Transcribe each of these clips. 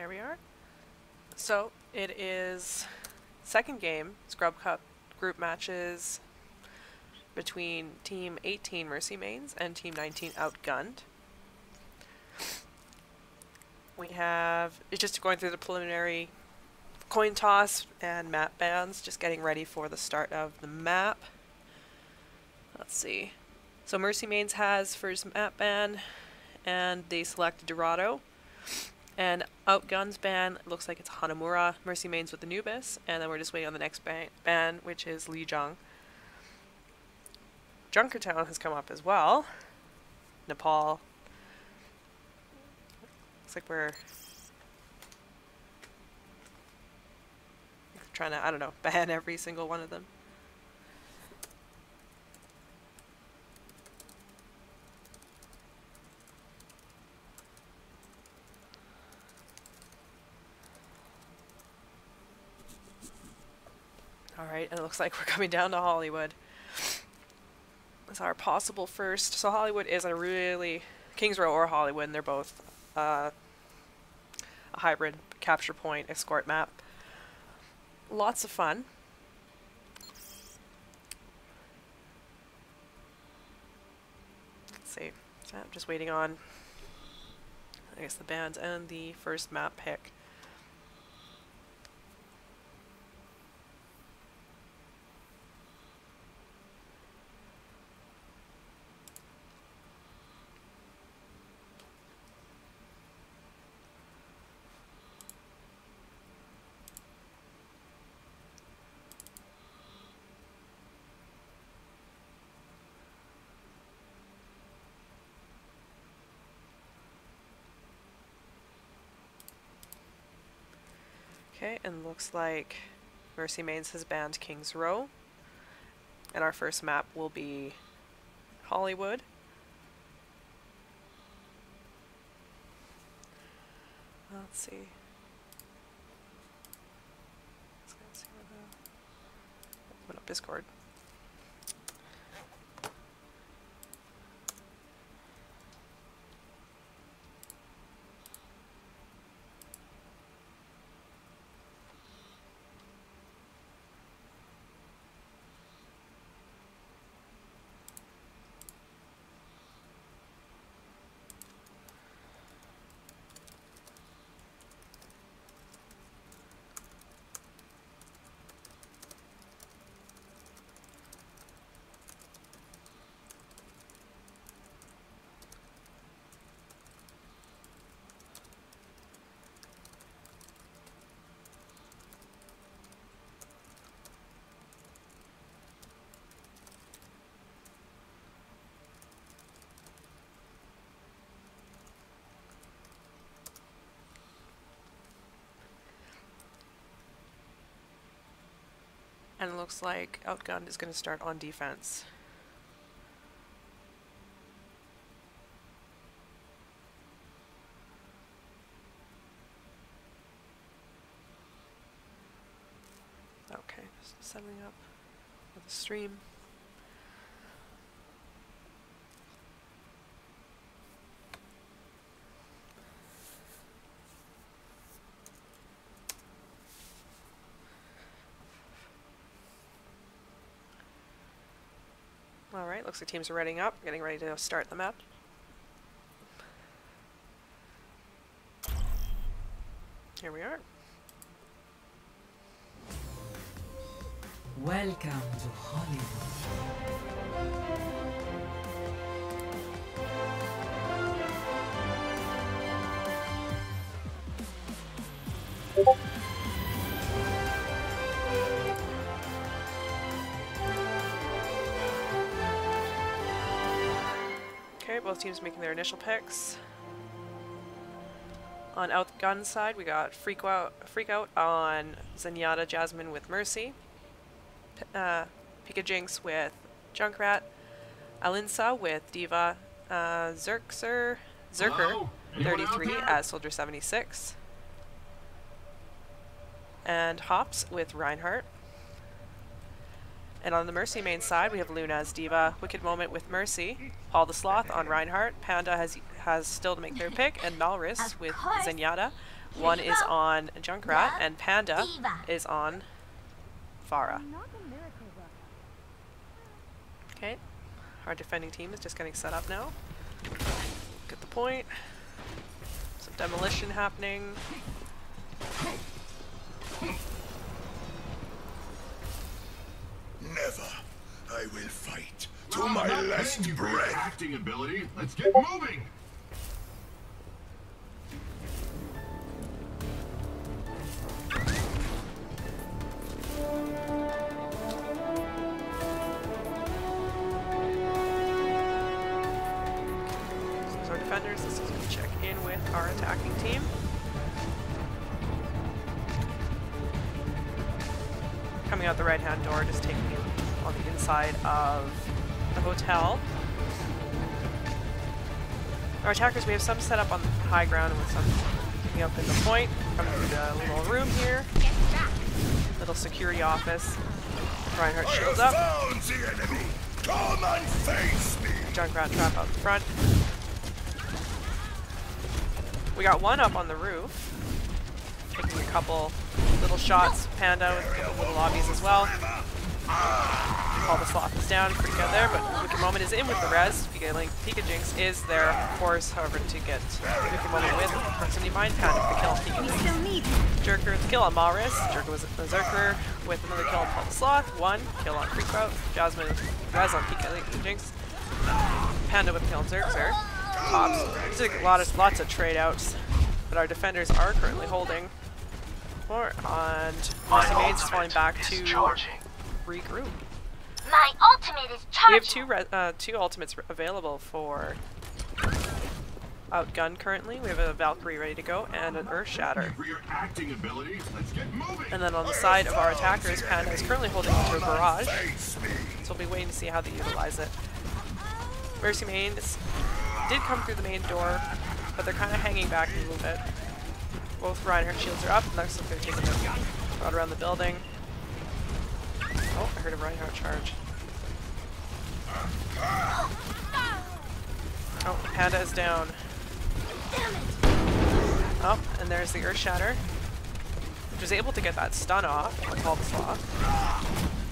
There we are. So it is second game, Scrub Cup group matches between Team 18 Mercy Mains and Team 19 Outgunned. We have, it's just going through the preliminary coin toss and map bans, just getting ready for the start of the map. Let's see. So Mercy Mains has first map ban, and they selected Dorado. And Outgunned's ban looks like it's Hanamura, Mercy Mains with Anubis, and then we're just waiting on the next ban, which is Lijiang. Junkertown has come up as well. Nepal. Looks like we're trying to, I don't know, ban every single one of them. Alright, and it looks like we're coming down to Hollywood. That's our possible first. So Hollywood is a really, Kings Row or Hollywood, and they're both a hybrid capture point escort map. Lots of fun. Let's see. So I'm just waiting on, I guess, the bans and the first map pick. Okay, and looks like Mercy Mains has banned Kings Row. And our first map will be Hollywood. Let's see. Let's go see where the... Open up Discord. And it looks like Outgunned is going to start on defense. Okay, just settling up for the stream. Alright, looks like teams are readying up, getting ready to start the map. Here we are. Welcome to Hollywood. Okay, both teams making their initial picks. On Outgunned side, we got Freak Out on Zenyatta Jasmine with Mercy, Pika Jinx with Junkrat, Alinsa with Diva, Zerker 33 as Soldier 76, and Hops with Reinhardt. And on the Mercy main side, we have Luna as Diva, Wicked Moment with Mercy, Paul the Sloth on Reinhardt, Panda has still to make their pick, and Malrus with Zenyatta, One is on Junkrat, and Panda is on Farah. Okay, our defending team is just getting set up now. Get the point. Some demolition happening. Never. I will fight to my last breath. Acting ability. Let's get moving. So our defenders, this is going to check in with our attacking team. Coming out the right-hand door, just taking it on the inside of the hotel. Our attackers, we have some set up on the high ground with some picking up in the point. Coming through the little room here. Little security office. Reinhardt shields up. Found the enemy. Come and face me. Junkrat trap out the front. We got one up on the roof. Taking a couple little shots. Panda with a couple little lobbies as well. All the sloth is down, pretty good there, but Wicked Moment is in with the res. Pika Jinx is there, force, however, to get Wicked Moment with proximity mine. Panda with the kill on Pika Jinx. Jerker with the kill on Malris. Jerker was a Berserker with another kill on Paul the Sloth. One kill on Creepout. Jasmine with res on Pika Jinx. Panda with the kill on Zerxer. Pops. These are lots of trade outs, but our defenders are currently holding. And Mercy Maids is falling back to regroup. My ultimate is charging. We have two ultimates available for Outgunned currently. We have a Valkyrie ready to go and an Earth Shatter. And then on the side of our attackers, Panda is currently holding onto a barrage. So we'll be waiting to see how they utilize it. Mercy Maids did come through the main door, but they're kind of hanging back a little bit. Both Reinhardt shields are up. Next one's going to take a run around the building. Oh, I heard a Reinhardt charge. Oh, Panda is down. Oh, and there's the Earth Shatter, which was able to get that stun off on Paul the Sloth.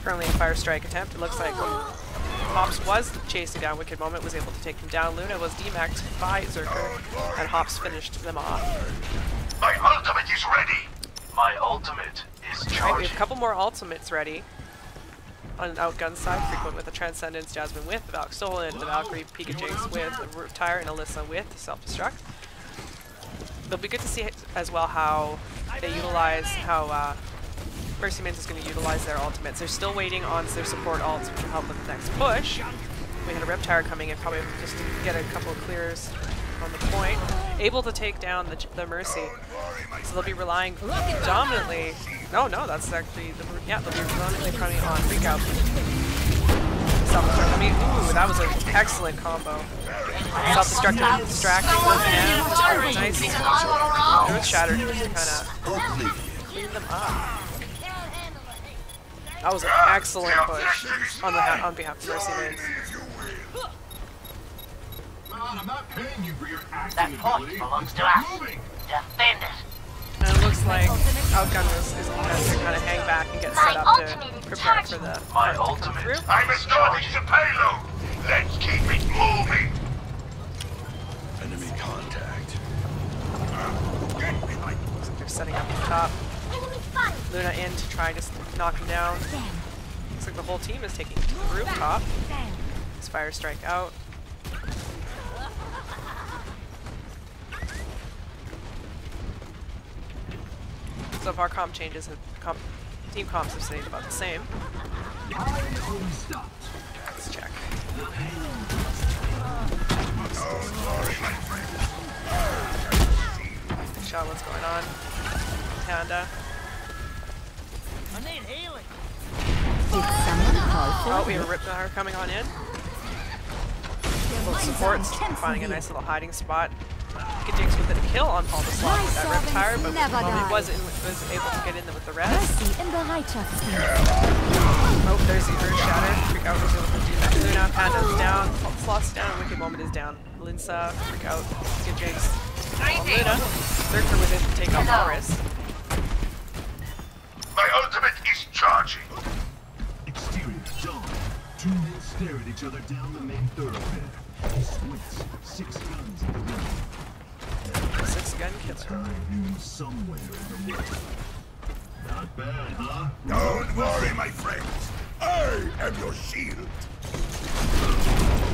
Currently a fire strike attempt. It looks like Hops was chasing down Wicked Moment, was able to take him down. Luna was demeched by Zerker, and Hops finished them off. My ultimate is ready. My ultimate is Right, we charging. have a couple more ultimates ready. On an Outgunned side, Frequent with the Transcendence, Jasmine with the Valk Stolen, the Valkyrie, Pika Jinx with the Retire, and Alyssa with Self-Destruct. It'll be good to see as well how they utilize, how Mercy Maids is going to utilize their ultimates. They're still waiting on their support ults to help with the next push. We had a Reptire coming in, probably just to get a couple of clears on the point. Able to take down the Mercy. So they'll be relying predominantly... No, that's actually... they'll be predominantly coming on Freakout. Self-destruct. I mean, ooh, that was an excellent combo. Self-destruct and distracting one hand. Oh, nice. Earth Shatter just to kind of clean them up. That was an excellent push on behalf of Mercy Maids. I'm not paying you for your acting That point ability. belongs to Let's us. get moving. Defend it. And it looks like Outgunned is going to kind of hang back and get set up to prepare for the My fight to come ultimate. through. I'm escorting the payload. Let's keep it moving. Enemy contact. Looks like they're setting up at the top. Luna in to try to knock him down. Looks like the whole team is taking to the rooftop. His fire strike out. So far, comp changes, team comps have stayed about the same. Let's check. Show what's going on. Panda. I need healing. Did someone call for Oh, we have a Ripnar coming on in. Little supports, finding a nice little hiding spot. Pika Jinx with a kill on Paul the Sloth with that Riptire, but he was able to get in there with the rest. Mercy in Bereitschaftsdienst. Oh, there's the Earth Shatter. Freak Out was able to do that. Luna, Panda's down, Paul the Sloth's down, Wicked Moment is down. Linsa, Freak Out, Pika Jinx Luna. Zerker with it to take out Walrus. My ultimate is charging. Exterior, dawn. Two men stare at each other down the main thoroughfare. He squints. 6 guns in the room. 6 gun killer. Time somewhere in the world. Not bad, huh? Don't worry, my friends. I am your shield.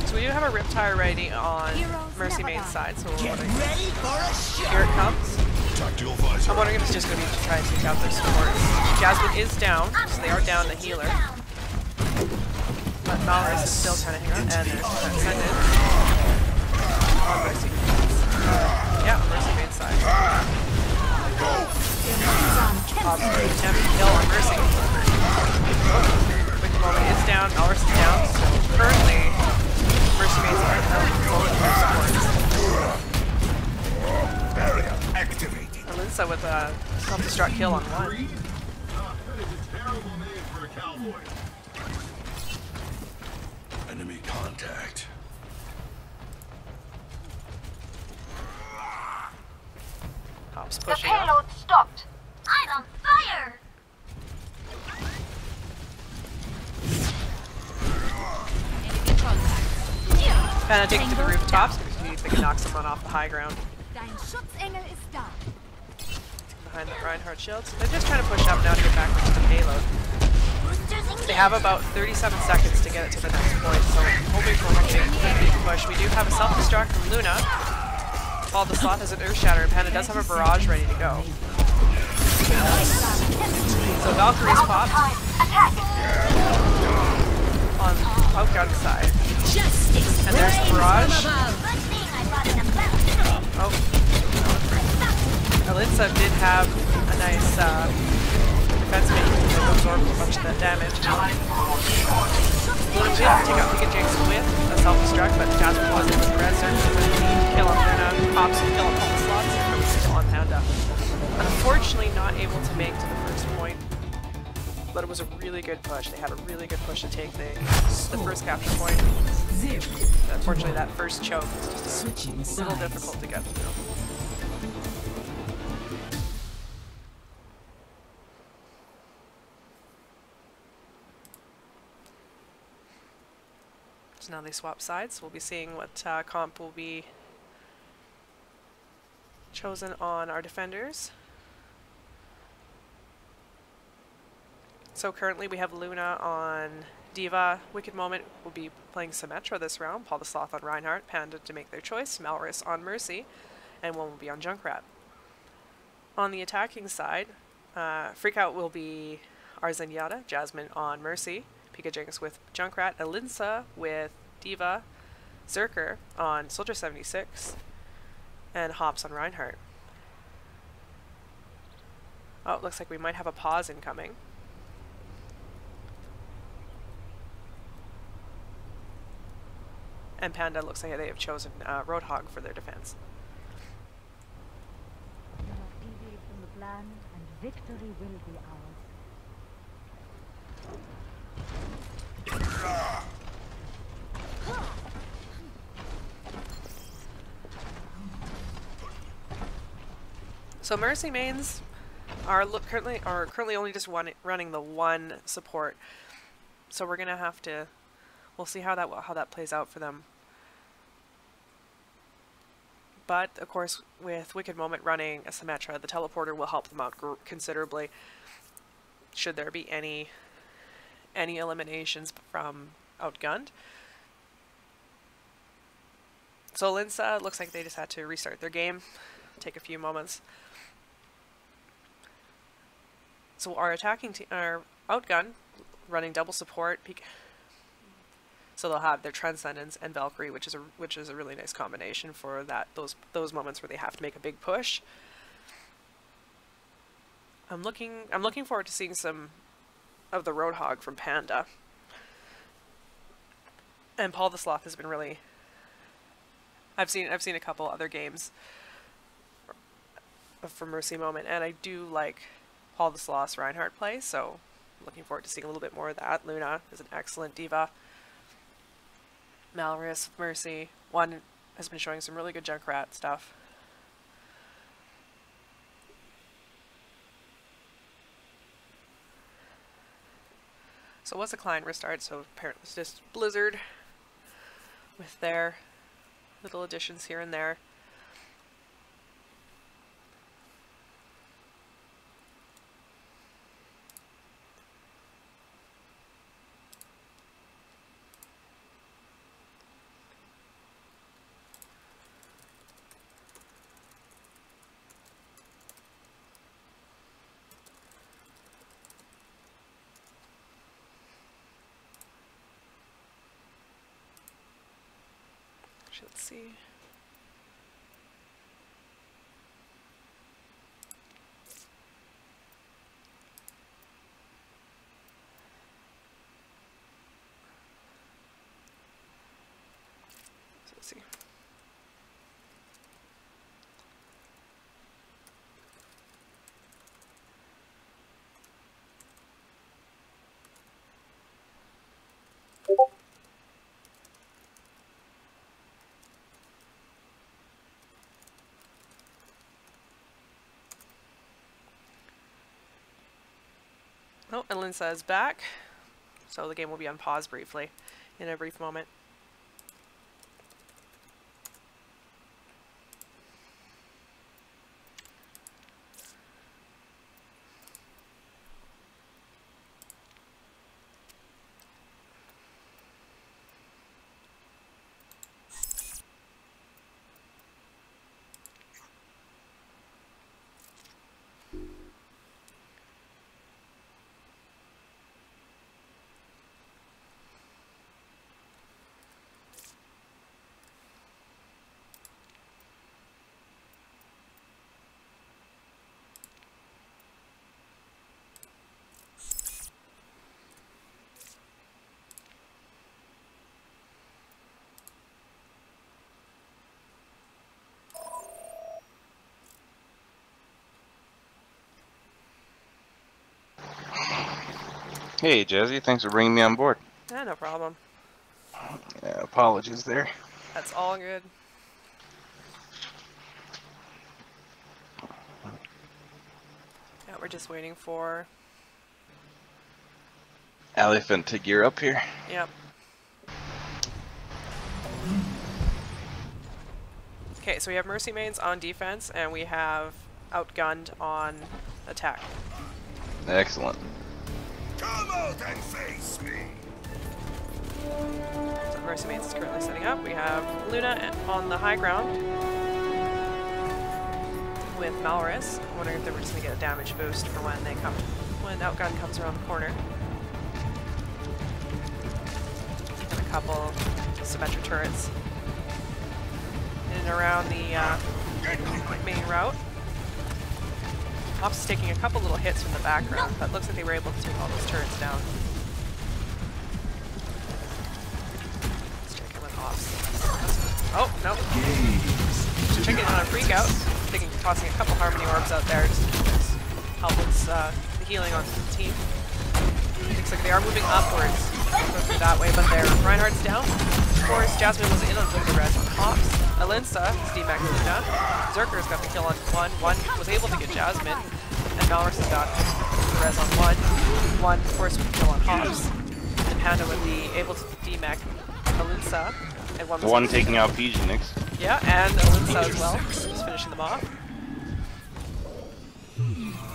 So we do have a Riptire ready on Heroes Mercy never Main's die. side, so we're Get wondering. ready for a shot. Here it comes. Tactical visor. I'm wondering if it's just going to be to try and take out their supports. Jasmine is down, so they are down the healer. But Malrus is still trying to hang on, and there's Transcendent on Mercy. Yeah, on Mercy Main's side. Attempt to kill on Mercy. Wicked Moment is down, Malrus is down, so currently Mercy Main's are out of control of their supports. Barrier activated. Alyssa with a self-destruct kill on one. That is a terrible name for a cowboy. Enemy contact. Hop's The pushing up. payload stopped. I'm on fire. Panda taking to the rooftops because he can knock someone off the high ground Dein Schutzengel ist da. behind the Reinhardt shields. They're just trying to push up now to get back into the payload. They have about 37 seconds to get it to the next point, so hoping for a big push. We do have a self-destruct from Luna. While the slot has an Earth Shatter, and Panda does have a barrage ready to go. So Valkyrie's popped on Outgunned side. And there's the barrage. Oh. Alyssa did have a nice defense mate to absorb a bunch of that damage. Luna did take out Pika Jinx with a self-destruct, but Jasmine was able to res her with the kill on Luna, pops and kill on all the slots, and still on Panda. Unfortunately not able to make to the first point, but it was a really good push. They had a really good push to take the first capture point. Unfortunately that first choke was just a little difficult to get through. So now they swap sides. We'll be seeing what comp will be chosen on our defenders. So currently we have Luna on Diva. Wicked Moment will be playing Symmetra this round. Paul the Sloth on Reinhardt. Panda to make their choice. Malrus on Mercy. And one will be on Junkrat. On the attacking side, Freakout will be our Zenyatta. Jasmine on Mercy. Pika Jinx with Junkrat. Alyssa with Diva. Zerker on Soldier 76. And Hops on Reinhardt. Oh, it looks like we might have a pause incoming. And Panda looks like they have chosen Roadhog for their defense. You have deviated from the plan, and victory will be ours. So Mercy mains are currently only just running the one support. So we're gonna have to. We'll see how that plays out for them. But of course, with Wicked Moment running a Symmetra, the teleporter will help them out considerably. Should there be any eliminations from Outgunned. So Linsa looks like they just had to restart their game, take a few moments. So our attacking team, our Outgunned, running double support. So they'll have their Transcendence and Valkyrie, which is a really nice combination for those moments where they have to make a big push. I'm looking forward to seeing some of the Roadhog from Panda. And Paul the Sloth has been really. I've seen a couple other games from Mercy Moment, and I do like Paul the Sloth's Reinhardt play, so I'm looking forward to seeing a little bit more of that. Luna is an excellent diva. Malrus, Mercy, one has been showing some really good Junkrat stuff. So it was a client restart, so apparently it was just Blizzard with their little additions here and there. Let's see. So let's see. Oh, and Linsa is back, so the game will be on pause briefly in a brief moment. Hey, Jazzy, thanks for bringing me on board. Yeah, no problem. Yeah, apologies there. That's all good. Yeah, we're just waiting for... Elephant to gear up here. Yep. Okay, so we have Mercy Mains on defense, and we have Outgunned on attack. Excellent. Come out and face me! So Mercy Mains is currently setting up. We have Luna on the high ground with Malrus. I'm wondering if they were just going to get a damage boost for when they come, when Outgunned comes around the corner. And a couple symmetric turrets in and around the main route. Ops is taking a couple little hits from the background, but it looks like they were able to take all those turrets down. Let's check in with Ops. Oh, no. Checking on a freak out. Thinking tossing a couple Harmony Orbs out there just to help with the healing on the team. Looks like they are moving upwards. Go that way, but their Reinhardt's down. Of course, Jasmine was in on the res on Ops. Alinsa, Steve Luna. Zerker's got the kill on one. One was able to get Jasmine. And Malrus has got the res on one. One, of course, with the kill on Hobbs. And Panda with the able to demech Alinsa. And one taking out Phoenix. Yeah, and Alinsa as well. Just finishing them off.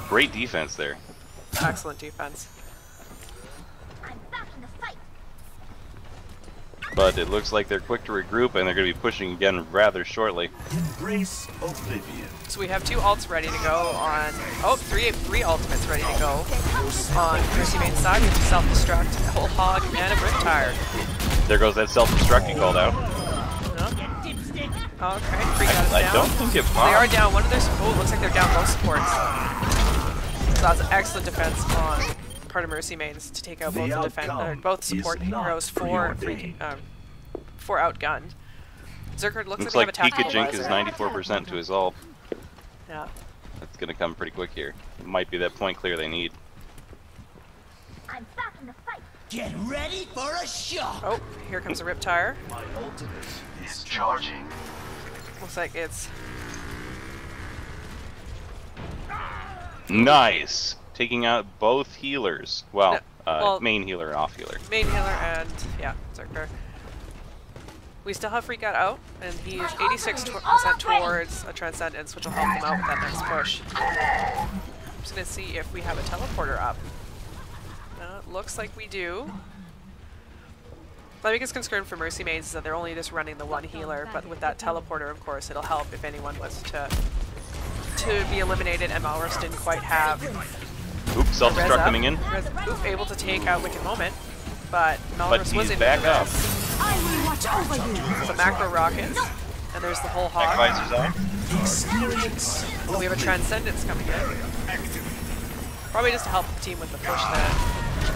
Great defense there. Excellent defense. I'm back in the fight. But it looks like they're quick to regroup and they're going to be pushing again rather shortly. Embrace oblivion. So we have two ults ready to go on... Oh, three ultimates ready to go on Mercy Main's side. We have self-destruct, a whole hog, and a Riptire. There goes that self-destruct you called out. Oh, okay, freak out is down. I don't think it They popped. are down. One of their... Oh, looks like they're down both supports. So that's an excellent defense on part of Mercy Mains to take out both the both support heroes for Outgunned. Zerker looks like they have Pika a Jink is 94% to his ult. Yeah. That's going to come pretty quick here. It might be that point clear they need. I'm back in the fight. Get ready for a shock. Oh, here comes a Riptire. My ultimate is Charging. Looks like it's... Nice! Taking out both healers. Well, Well, main healer and off healer. main healer and, yeah, Zerker. We still have Freak out, and he is 86% towards a Transcendence, which will help him out with that next push. I'm just going to see if we have a teleporter up. Looks like we do. My biggest concern for Mercy Maids is that they're only just running the one healer, but with that teleporter, of course, it'll help if anyone was to be eliminated, and Malrus didn't quite have. Oops, self-destruct coming in. Oop, able to take out Wicked Moment, but Malrus was he's in back up. I will watch over you. The macro rockets, and there's the whole hog. Visors out. We have a Transcendence coming in. Probably just to help the team with the push then.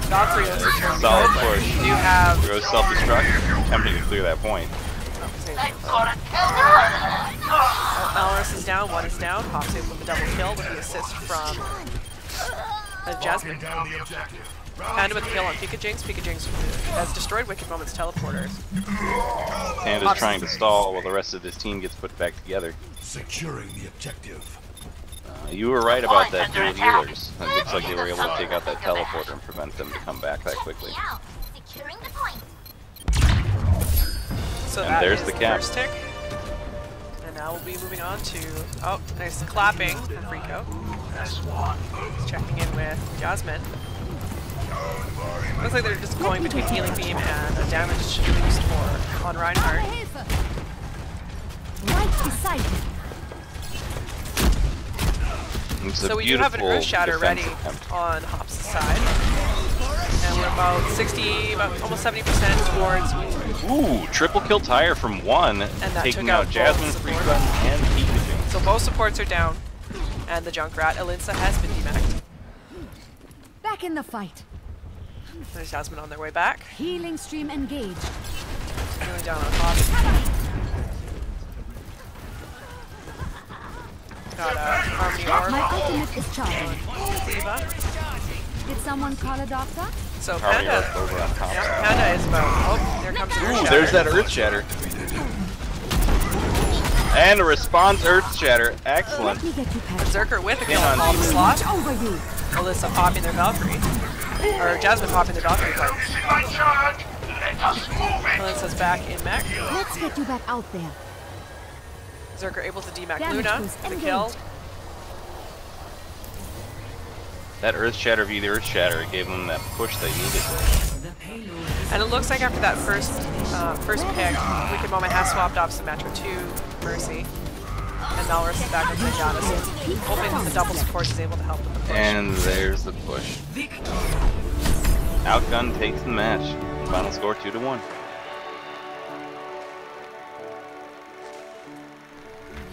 Valkyrie looks like turn Solid good. push. We do have. There goes self-destruct. Attempting to clear that point. Malrus is down, one is down. Hawk's able with the double kill with the assist from Jasmine. Panda with the kill on Pika Jinx. Pika Jinx has destroyed Wicked Moment's teleporters. Panda's trying to stall while the rest of his team gets put back together. Securing the objective. You were right about that dual healers. It looks like they were able to take out that teleporter and prevent them to come back that quickly. Securing the point. So And that there's is the cap. first tick. And now we'll be moving on to, oh, nice clapping from Freako. He's checking in with Jasmine. Looks like they're just going between healing beam and a damage boost on Reinhardt. Right beside you. It's So a we do have an beautiful Earth Shatter ready defense attempt. on Hops' side. And we're about 60, about almost 70% towards. Ooh, triple kill tire from one, that taking took out out Jasmine, both Free supports. Gun, and Pika Jinx. So both supports are down. And the Junkrat, Alinsa, has been demacked. Back in the fight. There's Jasmine on their way back. Healing stream engaged. Going down on Hops. Got a Harmony Orb. My ultimate is charging. Diva. Did someone call a doctor? So Harmony Panda, Orb over on top. yeah, Panda is about, oh, there comes the Earth Ooh, Shatter. there's that Earth Shatter. And a response Earth Shatter. Excellent. Let me get you past. Berserker with a kill Yeah, on all the slot. Watch over you. Alyssa popping their Valkyrie. Or Jasmine popping their Valkyrie. But My charge. Let us move it. Alyssa's back in mech. Let's get you back out there. Berserker able to demack Damage Luna. boost The engaged. kill. That Earth Shatter v the Earth Shatter gave them that push they needed. The payload is And it looks like after that first pick, Wicked Moment has swapped off Symmetra to Mercy. And Malrus is back with Senjana, so hoping that the double support is able to help with the push. And there's the push. Outgunned takes the match. Final score 2-1.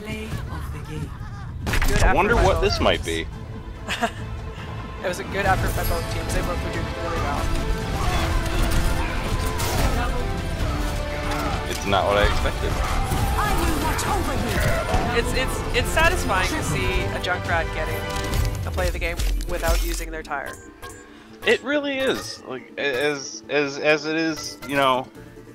play of the game. Good I effort wonder by what both this might teams. be. It was a good effort by both teams. They both were doing really well. It's not what I expected. I will watch over you. It's satisfying to see a Junkrat getting a play of the game without using their tire. It really is. Like as it is, you know,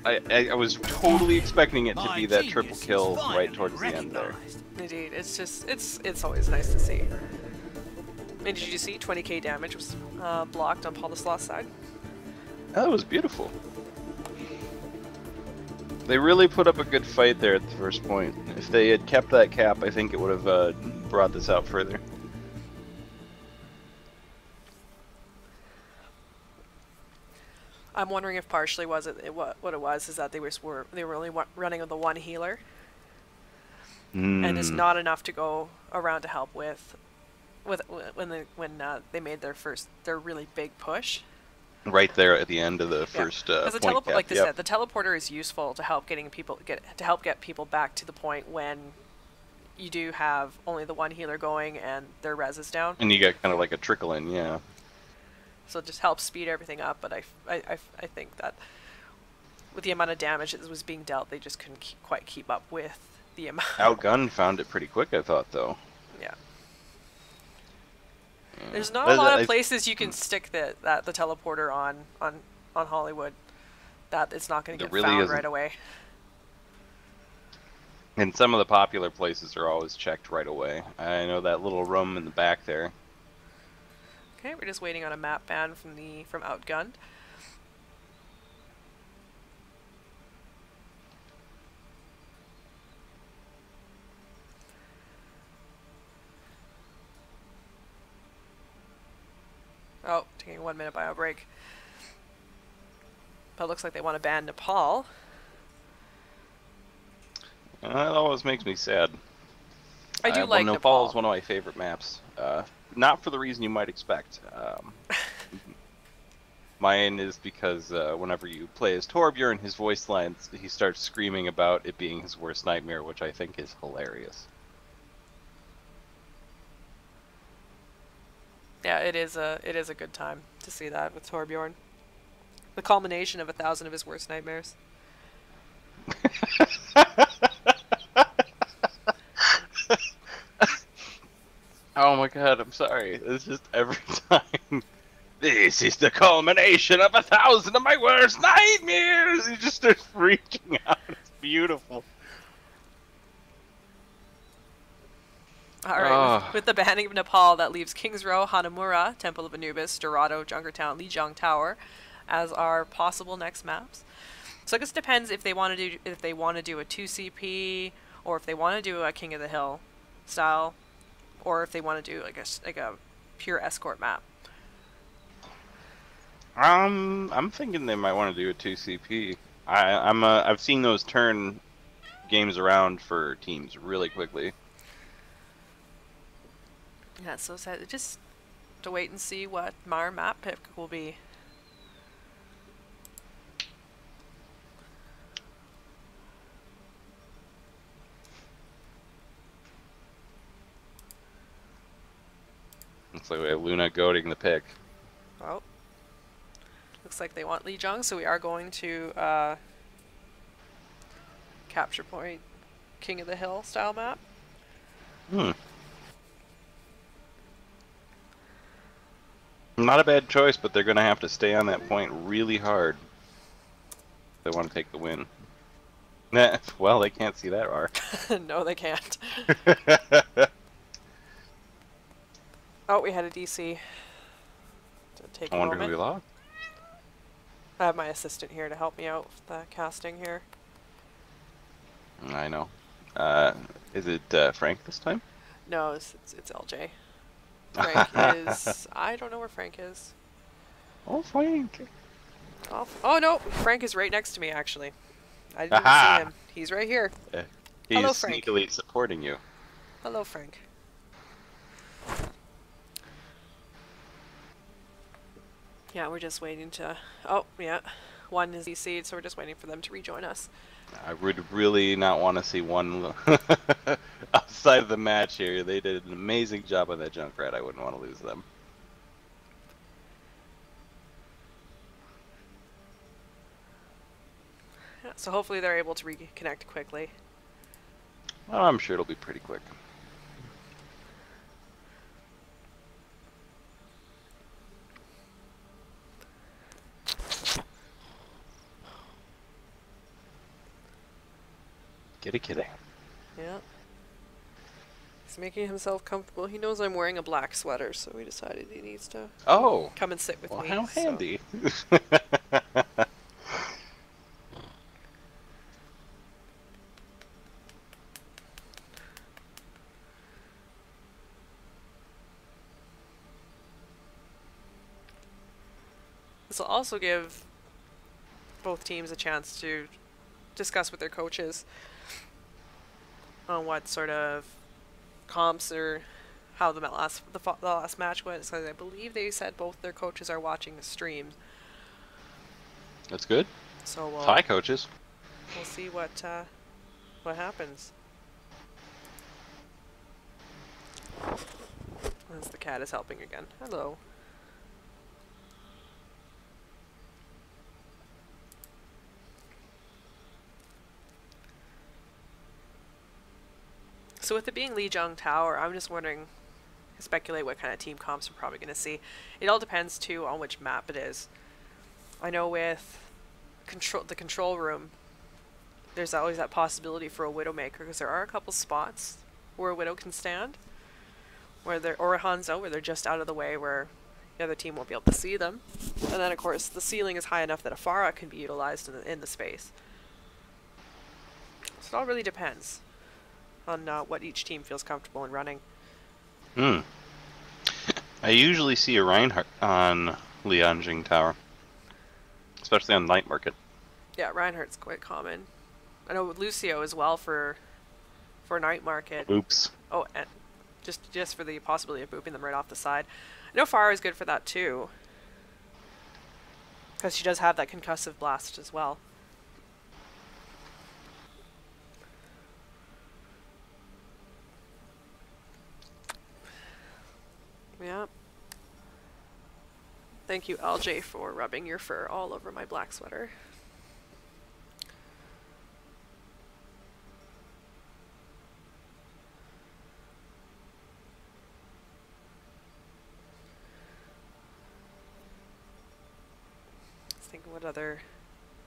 I was totally expecting it to be that triple kill right towards the end there. Indeed, it's just it's always nice to see. And did you see 20k damage was blocked on Paul the Sloth's side? That was beautiful. They really put up a good fight there at the first point. If they had kept that cap, I think it would have brought this out further. I'm wondering if partially was what it was is that they were only running with the one healer, and it's not enough to go around to help with when they made their really big push. Right there at the end of the first Because point cap. like they said, the teleporter is useful to help get people back to the point when you do have only the one healer going and their res is down. And you get kind of like a trickle in, yeah. So it just helps speed everything up. But I think that with the amount of damage that was being dealt, they just couldn't quite keep up with the amount. Outgunned found it pretty quick, I thought, though. Yeah. There's not a lot of places you can stick the teleporter on Hollywood that it's not going to get found right away. And some of the popular places are always checked right away. I know that little room in the back there. Okay, we're just waiting on a map ban from Outgunned. Oh, taking a 1 minute bio break. But it looks like they want to ban Nepal. That always makes me sad. I do like Nepal Nepal. is one of my favorite maps. Not for the reason you might expect. Mine is because whenever you play as Torbjorn, his voice lines, he starts screaming about it being his worst nightmare, which I think is hilarious. Yeah, it is a good time to see that with Torbjorn. The culmination of 1,000 of his worst nightmares. Oh my god, I'm sorry. It's just every time. This is the culmination of 1,000 of my worst nightmares! He just starts freaking out. It's beautiful. Alright, with the banning of Nepal, that leaves Kings Row, Hanamura, Temple of Anubis, Dorado, Junkertown, Lijiang Tower as our possible next maps. So I guess it depends if they want to do a 2CP, or if they want to do a King of the Hill style, or if they want to do like a pure escort map. I'm thinking they might want to do a 2CP. I've seen those turn games around for teams really quickly. Yeah, so sad. Just to wait and see what our map pick will be. Looks like we have Luna goading the pick. Oh. Looks like they want Lijiang, so we are going to capture point King of the Hill style map. Not a bad choice, but they're going to have to stay on that point really hard if they want to take the win. Nah, well, they can't see that far. No, they can't. Oh, we had a DC. Take I a wonder moment. who we lost. I have my assistant here to help me out with the casting here. I know. Is it Frank this time? No, it's LJ. Frank is... I don't know where Frank is. Oh, Frank. Oh no! Frank is right next to me, actually. I didn't Aha! see him. He's right here. He's Hello, Frank. sneakily supporting you. Hello, Frank. Yeah, we're just waiting to... Oh, yeah. One is DC'd, so we're just waiting for them to rejoin us. I would really not want to see one outside of the match here. They did an amazing job on that Junkrat. I wouldn't want to lose them. Yeah, so hopefully they're able to reconnect quickly. Well, I'm sure it'll be pretty quick. Kitty kitty. Yeah. He's making himself comfortable. He knows I'm wearing a black sweater, so we decided he needs to come and sit with well, me. how handy. This will also give both teams a chance to discuss with their coaches on what sort of comps or how the last match went. So I believe they said both their coaches are watching the stream. That's good. So Hi, coaches. We'll see what happens. As the cat is helping again. Hello. So with it being Lijiang Tower, I'm just wondering, speculate what kind of team comps we're probably going to see. It all depends too on which map it is. I know with the control room, there's always that possibility for a Widowmaker, because there are a couple spots where a Widow can stand, or a Hanzo where they're just out of the way, where the other team won't be able to see them. And then, of course, the ceiling is high enough that a Pharah can be utilized in the space. So it all really depends on what each team feels comfortable in running. Hmm. I usually see a Reinhardt on Lianjing Tower, especially on night market. Yeah, Reinhardt's quite common. I know Lucio as well for night market. Oops. Oh, and just for the possibility of booping them right off the side. I know Pharah is good for that too, because she does have that concussive blast as well. Yeah. Thank you, LJ, for rubbing your fur all over my black sweater. Let's think what other...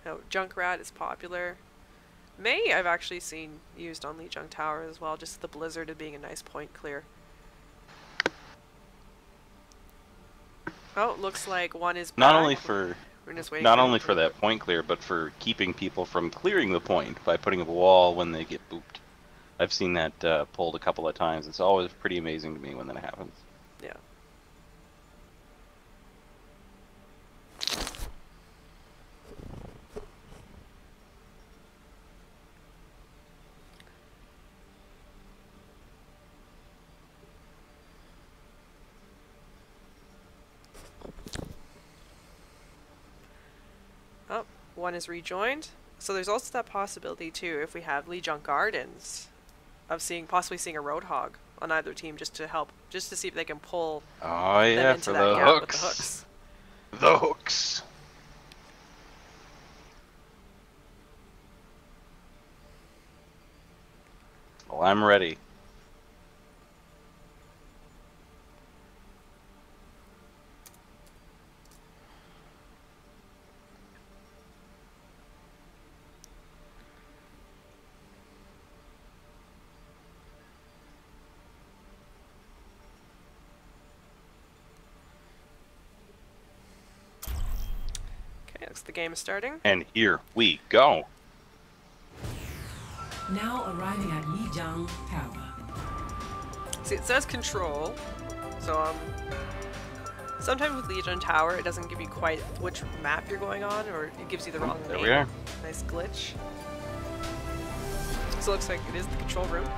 Oh, Junkrat is popular. May I've actually seen used on Lijiang Tower as well, just the blizzard of being a nice point clear. Oh, looks like one is back. Not only for for that point clear, but for keeping people from clearing the point by putting up a wall when they get booped. I've seen that pulled a couple of times. It's always pretty amazing to me when that happens. Yeah. Oh, one is rejoined. So there's also that possibility too, if we have Lijiang Gardens, of possibly seeing a Roadhog on either team just to see if they can pull Oh them yeah, into for that the gap with hooks. the hooks. The hooks. Well, I'm ready. Okay, looks the game is starting. And here we go. Now arriving at Lijiang Tower. See, it says control, so sometimes with Lijiang Tower it doesn't give you quite which map you're going on, or it gives you the wrong There name. we are. Nice glitch. So it looks like it is the control room.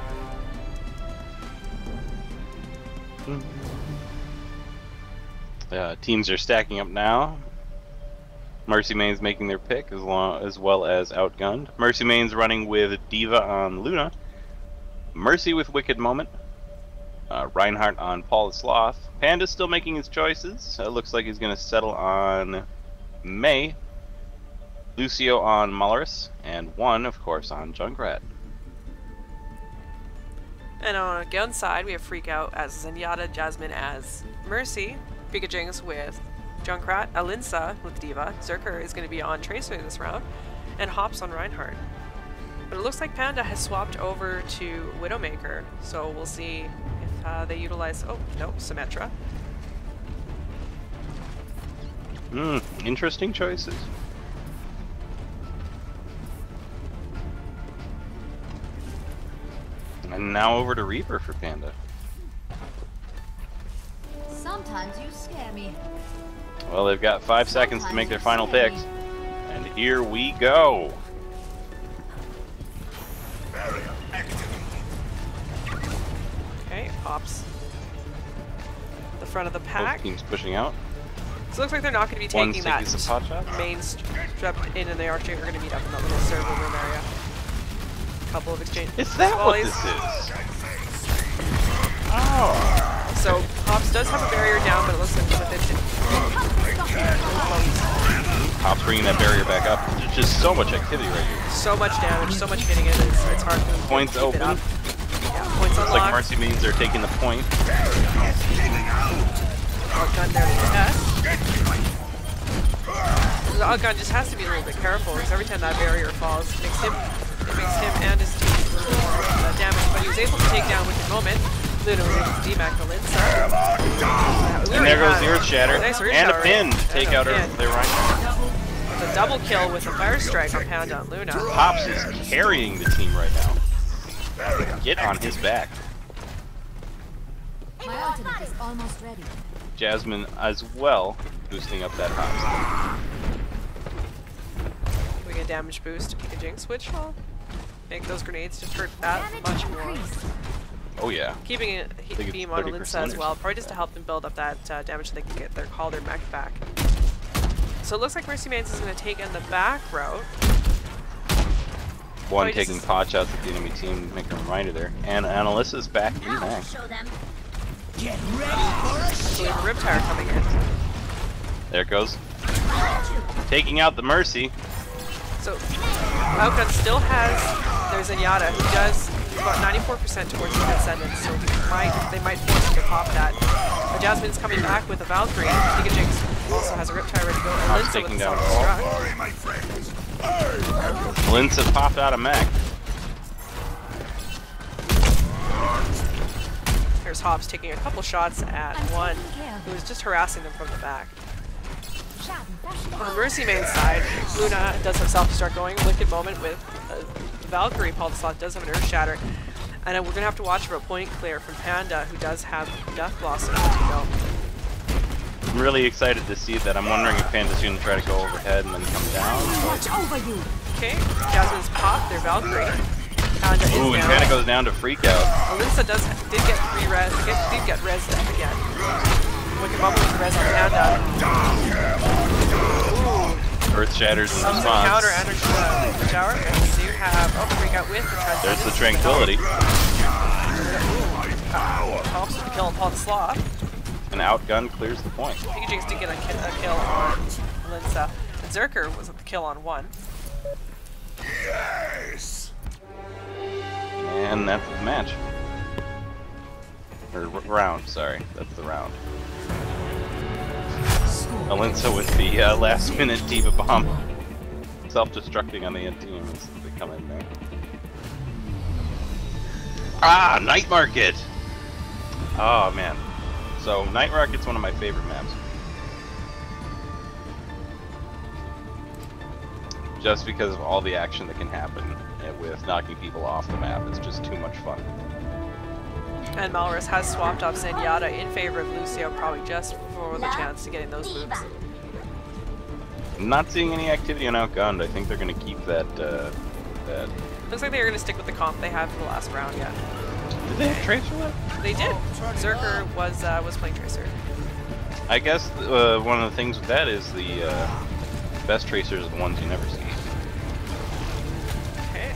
Teams are stacking up now. Mercy Main's making their pick as well as Outgunned. Mercy Main's running with Diva on Luna. Mercy with Wicked Moment. Reinhardt on Paul the Sloth. Panda's still making his choices. Looks like he's going to settle on May. Lucio on Mullerus. And one, of course, on Junkrat. And on a gun side, we have Freak Out as Zenyatta, Jasmine as Mercy, Pika Jinx with Junkrat, Alinsa with Diva, Zerker is going to be on Tracer this round, and Hops on Reinhardt. But it looks like Panda has swapped over to Widowmaker, so we'll see if they utilize... Oh, no, Symmetra. Interesting choices. And now over to Reaper for Panda. Sometimes you scare me. Well, they've got 5 seconds to make their final picks. And here we go. Barrier activated. Okay, Hops. The front of the pack. Both teams pushing out. So it looks like they're not going to be One's taking taking that some pot shots. main strap in, and they are going to meet up in that little server room area. Couple of exchanges. Is that what this is? Oh. So Hops does have a barrier down, but it looks like within Hops bringing that barrier back up. There's just so much activity right here. so much damage, so much hitting it. It's hard for them to Points keep it open. up. Yeah, points Looks like unlocked. Mercy means they're taking the point. Outgun there to test. The Outgun just has to be a little bit careful because every time that barrier falls, it makes him and his team a little bit more damage. But he was able to take down Wicked Moment. Luna was able to deback Alinsa. And there goes the Earth Shatter. Nice Earth And a Shatter. pin to take out pin. their Reinhardt. With a double kill with a Fire Strike on Panda and Luna. Pops is carrying the team right now. Get on his back. My ultimate is almost ready. Jasmine as well, boosting up that Hops. We get a damage boost to Pika Jinx, which will make those grenades just hurt that much more. Oh yeah. Keeping a think it's beam on 30% Alinsa as or well, probably just to help them build up that damage so they can get their call their mech back. So it looks like Mercy Mains is going to take in the back route. One Oh, he just taking is- pot shots at the enemy team, make a reminder there. And Annalisa's back in back. Show them. Get ready for a So we shock. have a Riptire coming in. There it goes. Taking out the Mercy. So Outgunned still has their Zenyatta, who does about 94% towards the Ascendant, so they might force him to pop that. Jasmine's coming back with a Valkyrie. Pika Jinx also has a Riptire ready to go. And Hops Linsa taking with down self-destruct. Sorry, my friends. Linsa popped out of mech. Here's Hobbs taking a couple shots at one who is just harassing them from the back. On Mercy Main's side, Luna does have self-destruct going. Wicked moment with Valkyrie. Paul the Slot does have an Earth Shatter. And we're going to have to watch for a point clear from Panda, who does have Death Blossom ready to go. I'm really excited to see that. I'm wondering if Panda's going to try to go overhead and then come down. Watch over you. Okay, Jasmine's popped their Valkyrie. Panda is Ooh, and down. Panda goes down to freak out. Alyssa did get re-res, did get res again. Wicked moment with the res on Panda. Earth shatters in Comes the response. counter energy shower, and we do have freak out with the Transcendence. There's the tranquility. Helps to kill Paul the Sloth. An outgun clears the point. Pika Jinx did get a kill on Linsa. And Zerker was the kill on one. Yes. And that's the match. Or round, sorry. That's the round. Alinsa with the last minute Diva Bomb. Self-destructing on the end team as they come in there. Ah, Night Market! Oh man. So, Night Market's one of my favorite maps. Just because of all the action that can happen with knocking people off the map. It's just too much fun. And Malrus has swapped off Zenyatta in favor of Lucio, probably just for the chance to getting those moves. I'm not seeing any activity on Outgunned. I think they're going to keep that, that... Looks like they're going to stick with the comp they had for the last round, yeah. Did they have Tracer left? They did. Zerker was playing Tracer. I guess one of the things with that is the best Tracers are the ones you never see. Okay.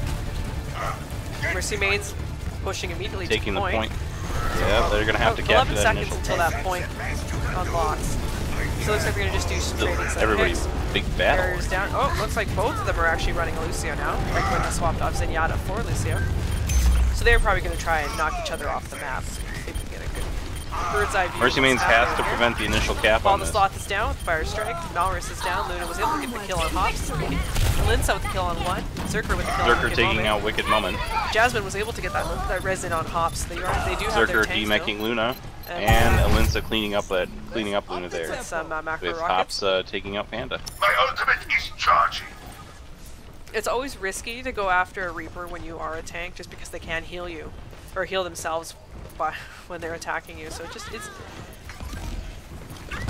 Mercy Maid's pushing immediately Taking to the point. point. Yeah, they're going to have to capture 11 that seconds initial until that point unlocks. So it looks like they're going to just do some trading set Everybody's picks. big battle. Barriers down. Oh, looks like both of them are actually running a Lucio now. Franklin has swapped off Zenyatta for Lucio. So they're probably going to try and knock each other off the map. See if we can get a good bird's eye view. Mercy of Mains what's has to happening here. prevent the initial cap Paul on the this. Sloth is down with Fire Strike. Malrus is down. Luna was able to get the kill on Hops. Linsa with the kill on one. Zerker with the kill on Zerker Wicked taking Moment. out Wicked Moment. Jasmine was able to get that resin on Hops. They do have their Zerker tank demaking still. Luna. And Alinsa cleaning up Luna there. With some macro With rockets. Hops taking out Panda. My ultimate is charging. It's always risky to go after a Reaper when you are a tank, just because they can heal you, or heal themselves when they're attacking you. So it's.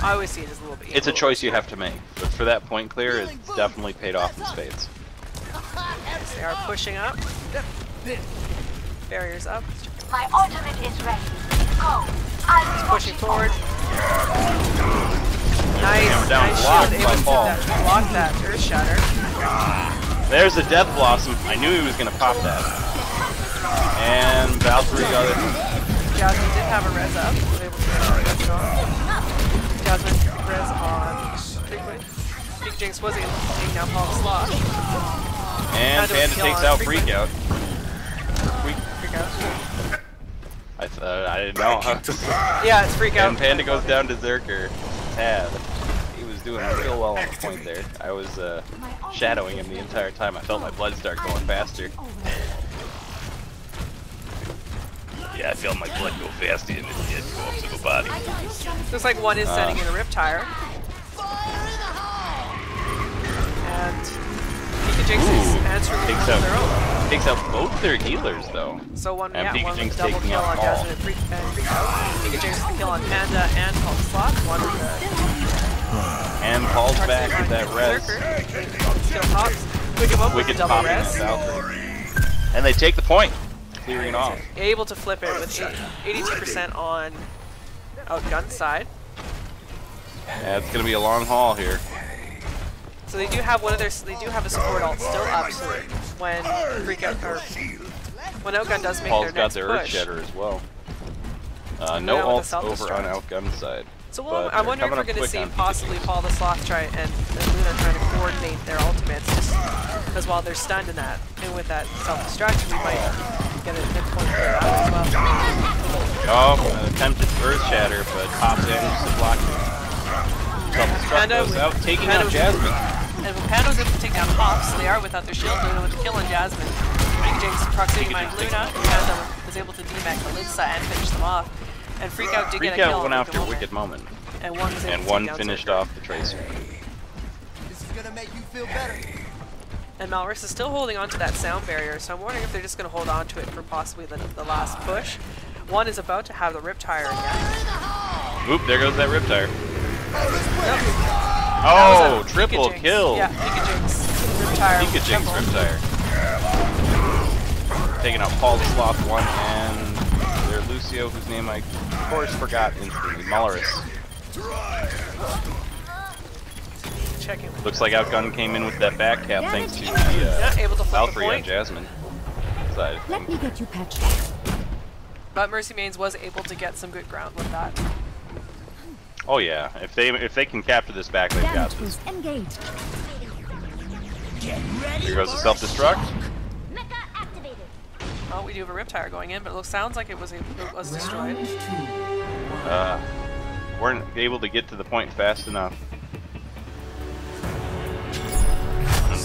I always see it as a little bit. It's a choice you have to make, but for that point clear, it's definitely paid off in spades. They are pushing up. Barriers up. My ultimate is ready. Go. I'll be Pushing forward. Nice. Hammer down, Nice blocked shield, by able to Paul. block that Earth Shatter. There's a Death Blossom. I knew he was going to pop that. And Valkyrie got it. Jasmine did have a res up. Was able to get that res on. Jasmine res on Frequent. Big Jinx was able to take down Paul the Sloth. And Panda takes out Freak Out. Freak out. I didn't know. Yeah, it's Freak Out. And Panda goes down to Zerker. Tad. He was doing real well on the point there. I was shadowing him the entire time. I felt my blood start going faster. Yeah, I felt my blood go fast in his head go up to the body. Looks like one is sending in a Riptire. And Pika Jinx is answering with one of their own. Takes out both their healers, though. So one, And yeah, Pika one with Jinx a double taking kill out on Paul. Jasmine and Pika Jinx with the kill on Panda and Paul Slot. One with the And Paul's back with that res. Kill Hops. Pick him up with the Wicked double popping res. Valkyrie. And they take the point, clearing it off. Able to flip it with 82% on Outgunned side. Yeah, it's gonna be a long haul here. So they do have one of their, they do have a support ult still up, so when when Outgunned does make Paul's their got next their push. Earth Shatter as well. No Yeah, with the ults over on self-destruct. Outgunned side. So but I'm they're wondering if we're coming up going to quick see on possibly Paul the Sloth try and Luna trying to coordinate their ultimates, just because while they're stunned in that, and with that self-destruct, we might get a hit point there as well. Oh, an attempted Earth Shatter, but Hops managed to block it. Self-destruct goes out, taking out Jasmine. And when Panda's able to take down Hops, they are without their shield. Luna with the kill on Jasmine. Pika Jinx proximity mine Luna. Panda was able to demech Alyssa and finish them off. And Freak Out did get a Freak kill Out went on after Wicked Moment. And one was able And to one take down finished Zerker. off the Tracer. This is gonna make you feel better. And Malrus is still holding on to that sound barrier, so I'm wondering if they're just going to hold on to it for possibly the last push. One is about to have the Riptire again. Oop, there goes that Riptire. That Oh, was a triple Pika Jinx. kill. Yeah, Pika Jinx. Riptire. Pika Jinx Riptire. Taking out Paul the Sloth one and their Lucio, whose name I of course forgot instantly, Malrus. Checking. Looks like Outgun came in with that back cap thanks to the Able to flip the Valkyrie on point. Jasmine side of Let things. me get you patched up. But Mercy Mains was able to get some good ground with that. Oh yeah, if they can capture this back, they've got Damage this. boost engaged. Get ready. Here goes the for self-destruct. Mecha activated. Oh, we do have a Riptire going in, but it sounds like it was destroyed. Round two. Weren't able to get to the point fast enough.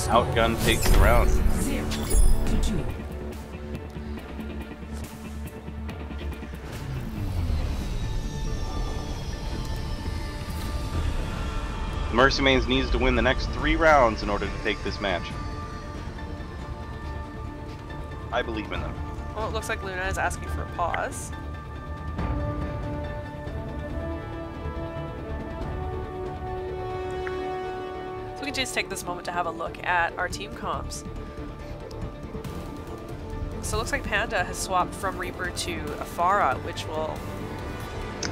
Outgun takes the round. 0-2. Mercy Mains needs to win the next 3 rounds in order to take this match. I believe in them. Well, it looks like Luna is asking for a pause. So we can just take this moment to have a look at our team comps. So it looks like Panda has swapped from Reaper to Afara, which will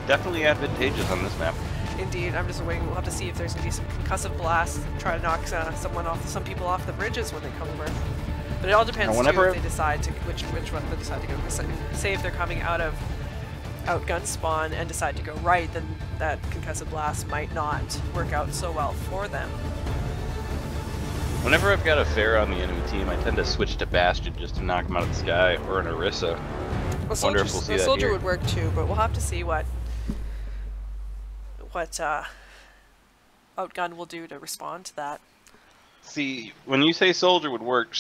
Definitely advantageous on this map. indeed. I'm just waiting. We'll have to see if there's gonna be some concussive blasts, try to knock some people off the bridges when they come over. But it all depends too if they decide to which one they decide to go. Say if they're coming out of Outgun spawn and decide to go right, then that concussive blast might not work out so well for them. Whenever I've got a Pharah on the enemy team, I tend to switch to Bastion just to knock him out of the sky, or an Orisa. A Wonder if we'll see that soldier here. would work too, but we'll have to see what Outgun will do to respond to that. See, when you say Soldier would work,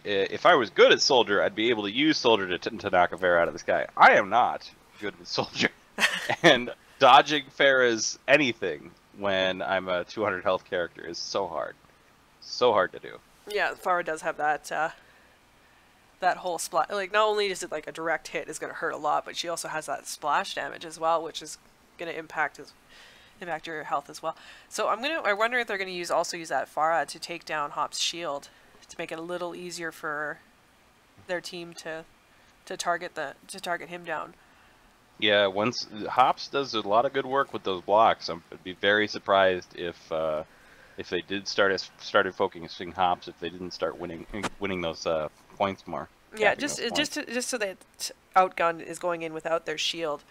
if I was good at Soldier, I'd be able to use Soldier to knock a Pharah out of the sky. I am not good with Soldier. And dodging Pharah's anything when I'm a 200 health character is so hard. So hard to do. Yeah, Farah does have that that whole splash. Like, not only is it like a direct hit is going to hurt a lot, but she also has that splash damage as well, which is going to impact your health as well. So I wonder if they're going to also use that Farah to take down Hop's shield to make it a little easier for their team to target him down. Yeah, once Hops does a lot of good work with those blocks. I'd be very surprised if they did started focusing Hops, if they didn't start winning those points more. Yeah, Capping those points. just so that Outgun is going in without their shield.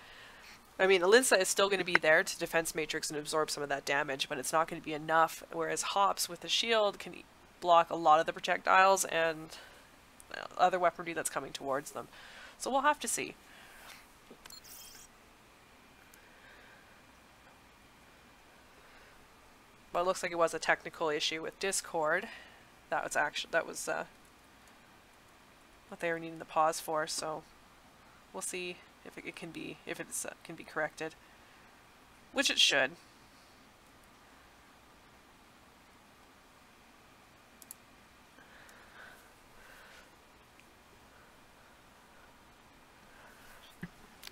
I mean, Alyssa is still going to be there to defense matrix and absorb some of that damage, but it's not going to be enough. Whereas Hops with the shield can block a lot of the projectiles and other weaponry that's coming towards them. So we'll have to see. But it looks like it was a technical issue with Discord. That was what they were needing the pause for. So we'll see if it can be can be corrected, which it should.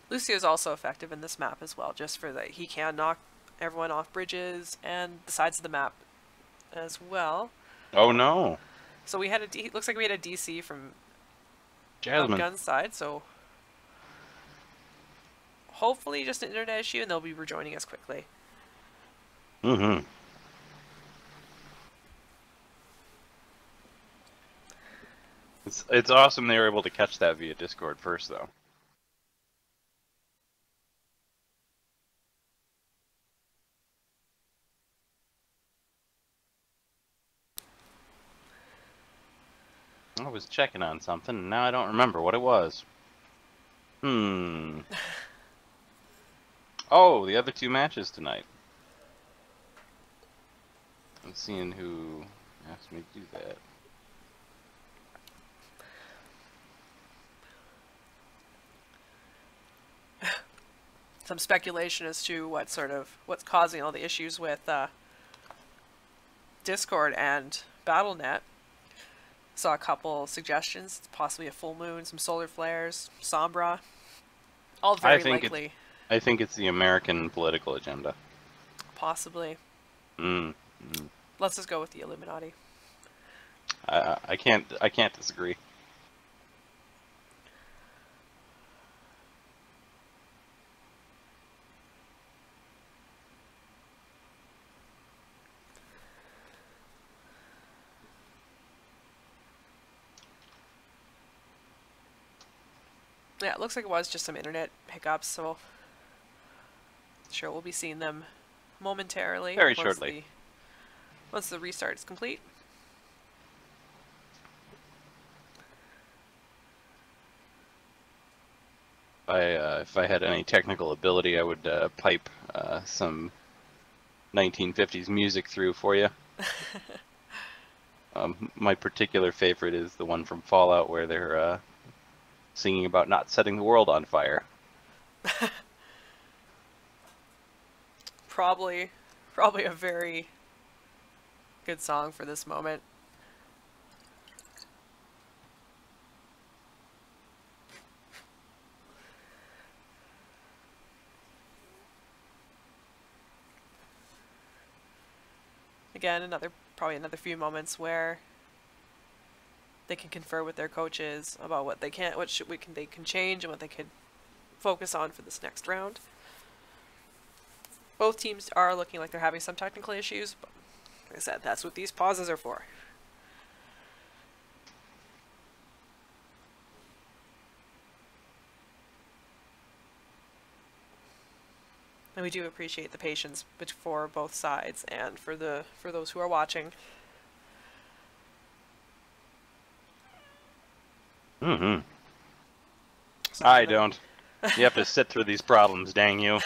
Lucio is also effective in this map as well, just for that he can knock everyone off bridges and the sides of the map as well. Oh no. So we had looks like we had a DC from Jasmine. Outgunned side, so hopefully just an internet issue and they'll be rejoining us quickly. Mm-hmm. It's awesome they were able to catch that via Discord first, though. I was checking on something, and now I don't remember what it was. Oh, the other 2 matches tonight. I'm seeing who asked me to do that. Some speculation as to what's causing all the issues with Discord and Battle.net. Saw a couple suggestions, possibly a full moon, some solar flares, Sombra. All very likely. I think it's the American political agenda. Possibly. Let's just go with the Illuminati. I can't disagree. Yeah, it looks like it was just some internet hiccups, so sure we'll be seeing them momentarily. Very shortly. Once the restart is complete. If I had any technical ability, I would pipe some 1950s music through for you. My particular favorite is the one from Fallout where they're singing about not setting the world on fire. Probably a very good song for this moment. Again, probably another few moments where they can confer with their coaches about what they can change and what they could focus on for this next round. Both teams are looking like they're having some technical issues, but like I said, that's what these pauses are for. And we do appreciate the patience for both sides and for those who are watching. Mm-hmm. I don't. You have to sit through these problems, dang you.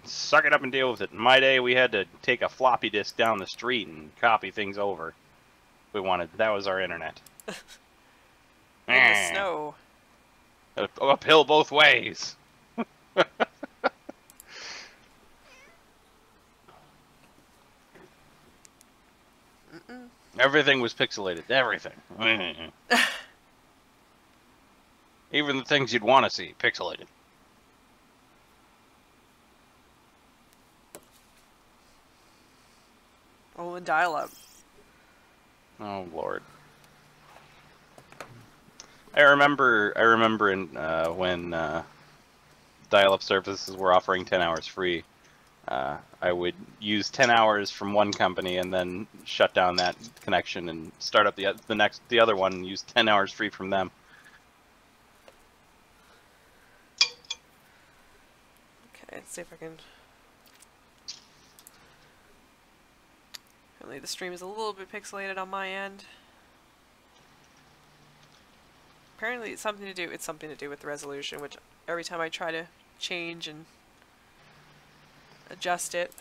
Suck it up and deal with it. In my day, we had to take a floppy disk down the street and copy things over. That was our internet. In the snow. Uphill both ways. Everything was pixelated. Everything. Even the things you'd want to see, pixelated. Oh, and dial-up. Oh Lord. I remember when dial-up services were offering 10 hours free. I would use 10 hours from one company and then shut down that connection and start up the other one and use 10 hours free from them. Okay, let's see if I can. Apparently the stream is a little bit pixelated on my end. Apparently it's something to do with the resolution, which every time I try to change and adjust it,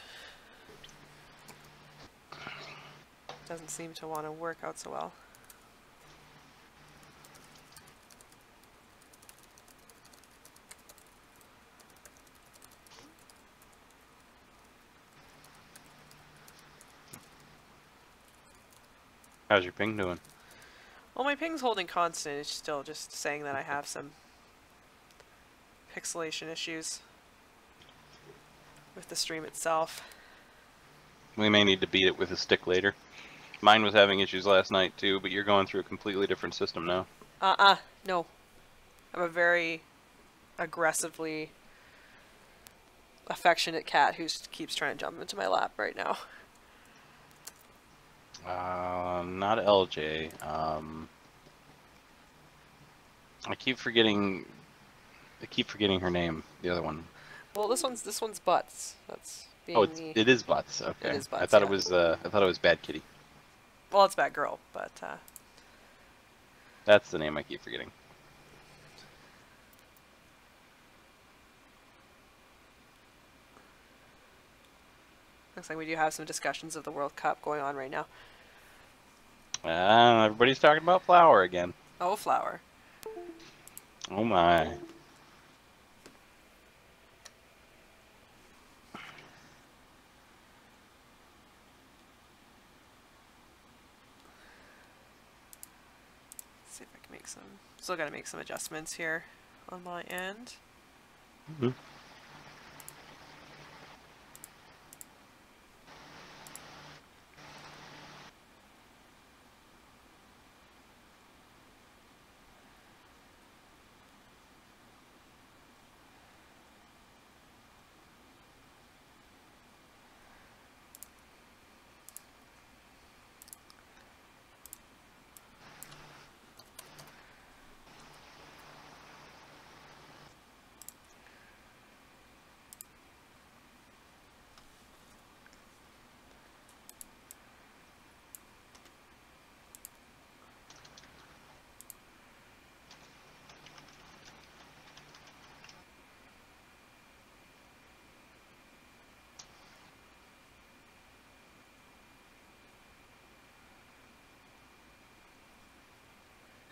doesn't seem to want to work out so well. How's your ping doing? Well, my ping's holding constant. It's still just saying that I have some pixelation issues with the stream itself. We may need to beat it with a stick later. Mine was having issues last night too, but you're going through a completely different system now. No. I'm a very aggressively affectionate cat who keeps trying to jump into my lap right now. Not LJ. I keep forgetting her name. The other one. Well, this one's Butts. That's being It is Butts. Okay. It is Butts, I thought yeah. it was Bad Kitty. Well, it's Bad Girl, but That's the name I keep forgetting. looks like we do have some discussions of the World Cup going on right now. Everybody's talking about Flower again. Oh, Flower. Oh my. Let's see if I can make some. Still got to make some adjustments here on my end. Mm-hmm.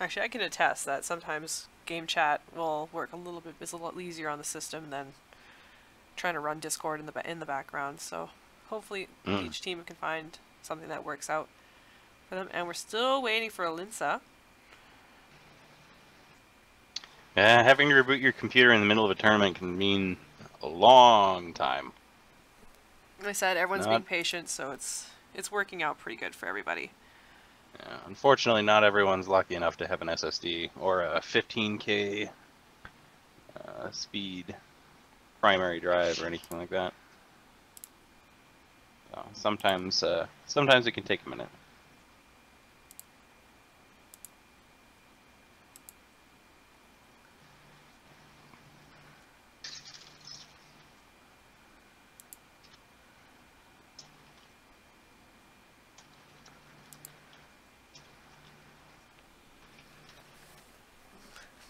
Actually, I can attest that sometimes game chat will work a little bit. It's a lot easier on the system than trying to run Discord in the background. So hopefully each team can find something that works out for them. And we're still waiting for Alinsa. Yeah, having to reboot your computer in the middle of a tournament can mean a long time. Like I said, everyone's being patient, so it's working out pretty good for everybody. Yeah, unfortunately, not everyone's lucky enough to have an SSD or a 15K speed primary drive or anything like that. So sometimes it can take a minute.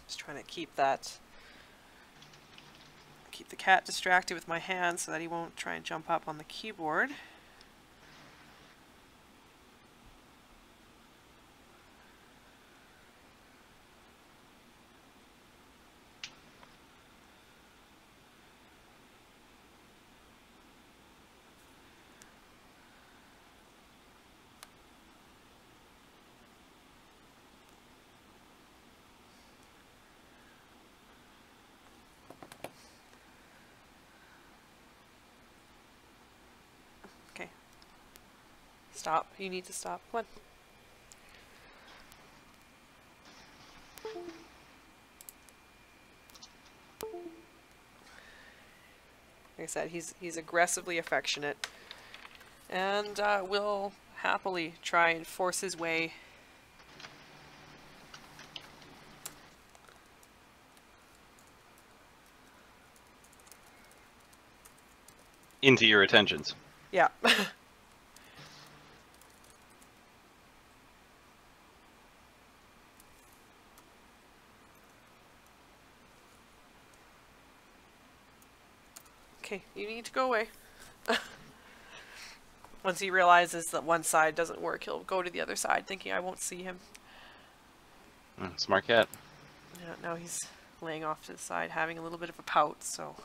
Just trying to keep the cat distracted with my hand so that he won't try and jump up on the keyboard. Okay. Stop. You need to stop. Come on. Like I said, he's aggressively affectionate and will happily try and force his way into your attentions. Yeah. Okay, you need to go away. Once he realizes that one side doesn't work, he'll go to the other side thinking I won't see him. Smart cat. Yeah, now he's laying off to the side, having a little bit of a pout, so...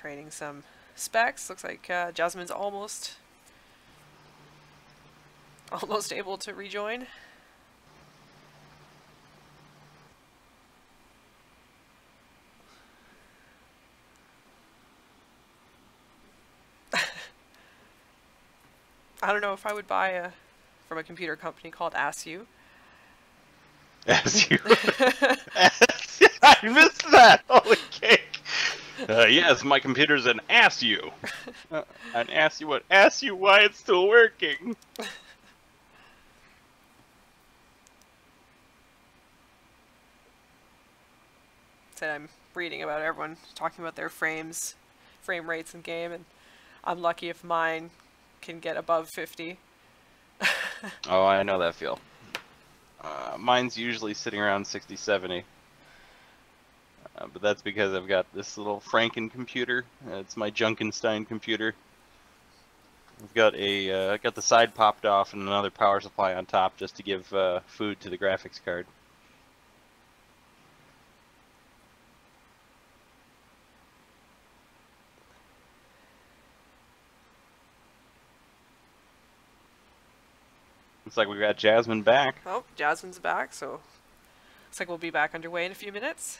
trading some specs. Looks like Jasmine's almost able to rejoin. I don't know if I would buy from a computer company called ASU. ASU. I missed that. Holy cake. Yes, my computer's an ASU. An ASU what? ASU why it's still working. Said I'm reading about everyone talking about their frame rates in game, and I'm lucky if mine can get above 50. Oh, I know that feel. Mine's usually sitting around 60, 70. But that's because I've got this little Franken computer. It's my Junkenstein computer. I've got got the side popped off and another power supply on top just to give food to the graphics card. Looks like we got Jasmine back. Oh, Jasmine's back, so looks like we'll be back underway in a few minutes.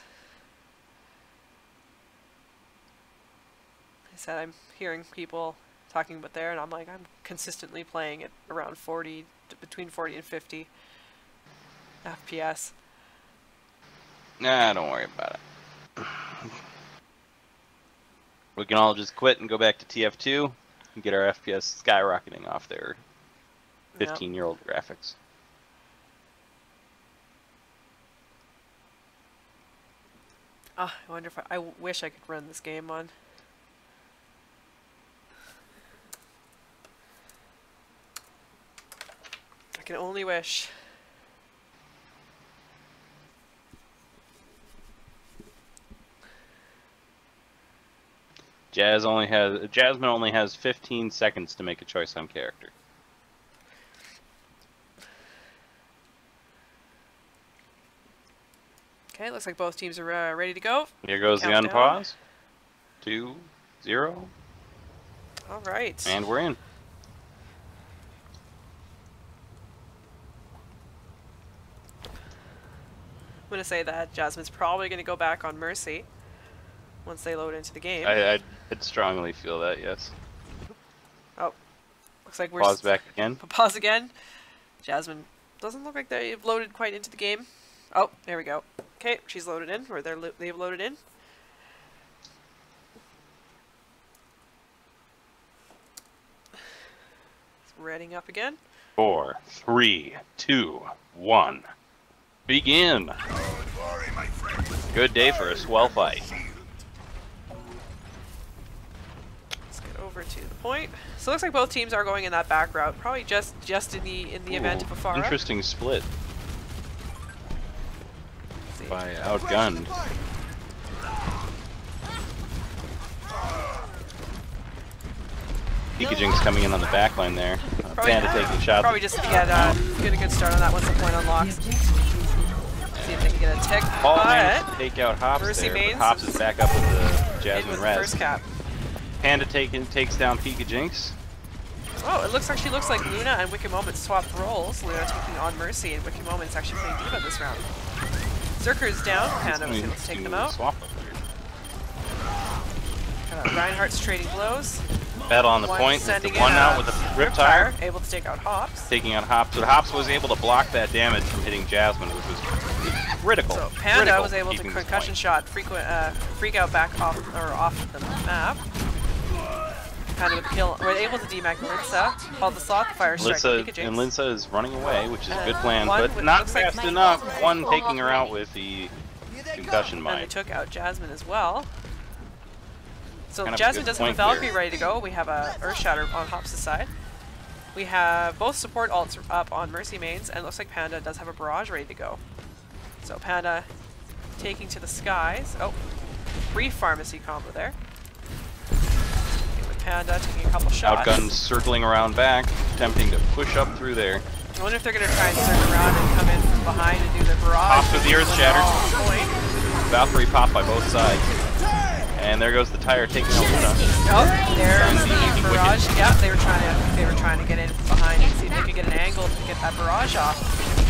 I said I'm hearing people talking about there, and I'm like, I'm consistently playing at around 40, between 40 and 50 FPS. Nah, don't worry about it. We can all just quit and go back to TF2 and get our FPS skyrocketing off their 15-year-old graphics. Oh, I wonder if I wish I could run this game on. I can only wish. Jasmine only has 15 seconds to make a choice on character. Okay, looks like both teams are ready to go. Here goes the unpause. 2, 0. All right. And we're in. I'm going to say that Jasmine's probably going to go back on Mercy once they load into the game. I'd strongly feel that, yes. Oh, looks like we're... Pause back again. Pause again. Jasmine doesn't look like they've loaded quite into the game. Oh, there we go. Okay, she's loaded in, or they've loaded in. It's reading up again. 4, 3, 2, 1. Begin. Good day for a swell fight. Let's get over to the point. So it looks like both teams are going in that back route, probably just in the event of a far. Interesting split by Outgunned. Pikajunk's coming in on the back line there. Panda taking shots. Probably just to get a good start on that once the point unlocks. See if they can get a tick. Paul managed to take out Hops Mercy there, but Hops is back up with the Jasmine Res. First cap. Panda takes down Pikajunks. Oh, it looks like Luna and Wicked Moments swapped roles. Luna taking on Mercy, and Wicked Moments actually playing Diva this round. Zerker's down. Panda was able to take them out. Reinhardt's trading blows. Battle on the point. The one out with a Riptire. Able to take out Hops. Taking out Hops. But Hops was able to block that damage from hitting Jasmine, which was critical. So Panda was able to concussion shot freak out back off the map. Panda with the kill. We're able to demag Linsa. While the Sloth Fire Strike. And Linsa is running away, which is a good plan, but not fast enough. One taking her out with the concussion mine. And they took out Jasmine as well. So Jasmine does have a Valkyrie ready to go. We have a Earth Shatter on Hops' side. We have both support alts up on Mercy mains, and it looks like Panda does have a Barrage ready to go. So Panda taking to the skies. Oh, brief pharmacy combo there. With Panda taking a couple shots. Outgunned circling around back, attempting to push up through there. I wonder if they're going to try and circle around and come in from behind and do the Barrage. Hops with the Earth Shatter. Valkyrie pop by both sides. And there goes the tire taking out Luna. Oh, there's the barrage. Yeah, they were trying to get in from behind and see if they could get an angle to get that barrage off.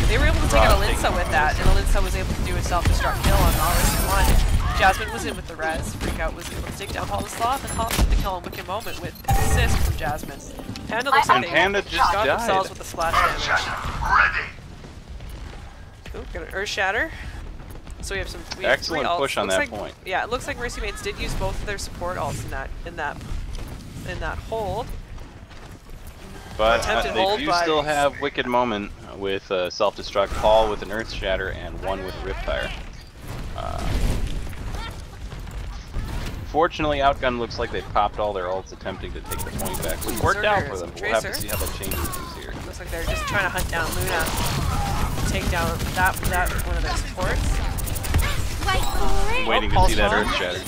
They were able to take out Alinsa with that, and Alinsa was able to do a self-destruct kill on Aris. Jasmine was in with the res. Freakout was able to take down Paul the Sloth and Hops with the kill on Wicked Moment with an assist from Jasmine. Panda looks like they Panda just got died. themselves with the splash damage. Ooh, got an Earth Shatter. So we have some excellent three ults. push on that point. Yeah, it looks like Mercy Maidens did use both of their support ults in that hold. But Attempted they hold, do but still have Wicked Moment with self-destruct, Paul with an Earth Shatter, and one with Riptire. Fortunately, Outgunned looks like they've popped all their ults attempting to take the point back, which worked out for them. We'll have to see how that changes things here. Looks like they're just trying to hunt down Luna, take down that one of their supports. I'm waiting to see that Earth Shatter.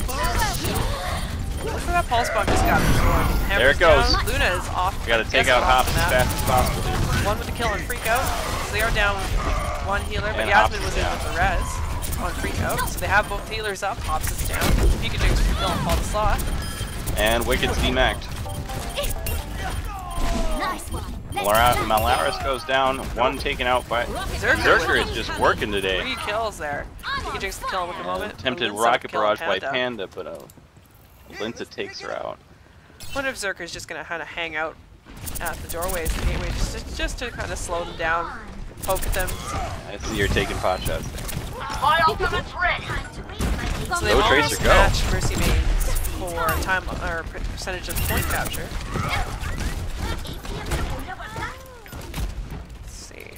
Look for that pulse bomb just got absorbed. There it goes. Down. Luna is off. We gotta take out Hops as fast as possible here. One with the kill on Freakout. So they are down one healer, but And Yasmin Hops was in down. with the res on Freakout. So they have both healers up. Hops is down. Pikachu is killing Paul the Sloth. And Wicked's demacked. Nice one. Malaris goes down, one taken out by Zerker is just working today. 3 kills there. Pikachu's killing with the moment. Attempted Alinsa rocket killing barrage by Panda. Panda, but Linsa takes her out. I wonder if Zerker's just gonna kind of hang out at the doorways, the gateway, just to kind of slow them down, poke at them. I see you're taking pot shots there. My ultimate's ready. So they Go, almost Tracer, go. match Mercy Maidens for time or percentage of point capture. Let's see.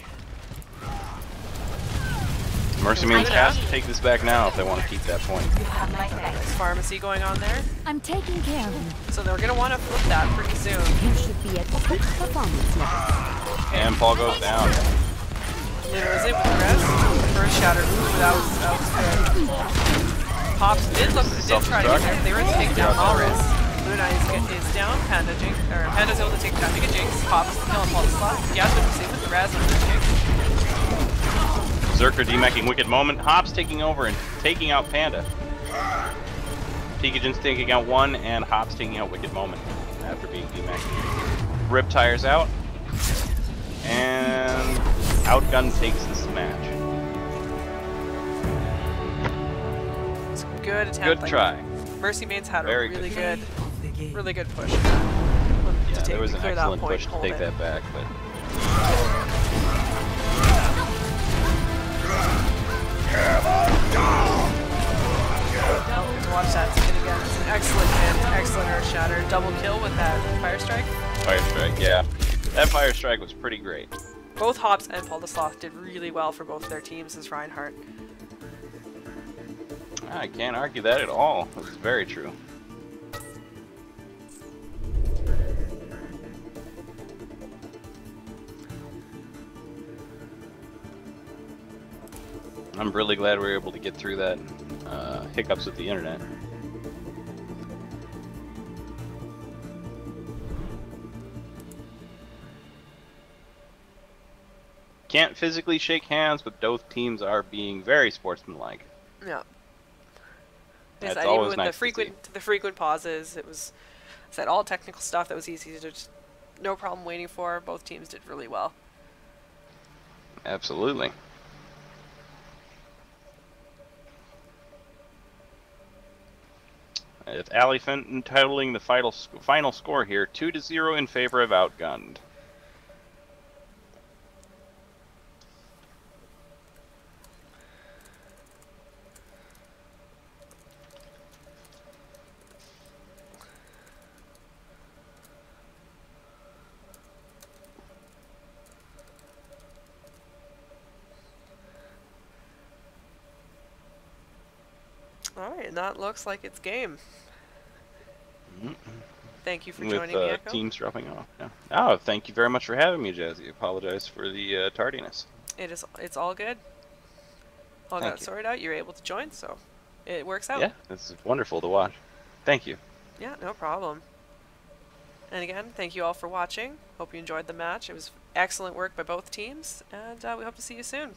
Mercy Maidens has to take this back now if they want to keep that point. Nice pharmacy going on there. I'm taking care of you. So they're gonna want to flip that pretty soon. You should be at peak performance level. And Paul goes down. Luna was in with the rest. First shatter. Ooh, that was good. Pops did try to get there. They were able to take down Walrus. Luna is down. Panda's able to take down Jinx. Pops killing Paul the Sloth. Yasmin was in with the res on the Jinx. Zerker demecking Wicked Moment. Hops taking over and taking out Panda. Pikachu's taking out one, and Hops taking out Wicked Moment after being demected. Riptire's out. And Outgunned takes this match. It's a good attempt. Good like, try. Mercy Maidens had Very a really good. really good push. Yeah, there was an clear that excellent point, push to hold take it. that back, but Watch that hit again. It's an excellent Earth Shatter. Double kill with that Fire Strike. Fire Strike, yeah. That Fire Strike was pretty great. Both Hops and Paul the Sloth did really well for both their teams as Reinhardt. I can't argue that at all. It's very true. I'm really glad we were able to get through that hiccups with the internet. Can't physically shake hands, but both teams are being very sportsmanlike. Yeah. That's Even always with nice the frequent pauses, it was all technical stuff that was easy to just no problem waiting for. Both teams did really well. Absolutely. It's Ali Fenton titling the final score here, 2-0 in favor of Outgunned. Alright, and that looks like it's game. Thank you for With joining me, Echo. teams dropping off. Yeah. Oh, thank you very much for having me, Jazzy. Apologize for the tardiness. It's all good. All Thank got you. sorted out. You're able to join, so it works out. Yeah, this is wonderful to watch. Thank you. Yeah, no problem. And again, thank you all for watching. Hope you enjoyed the match. It was excellent work by both teams, and we hope to see you soon.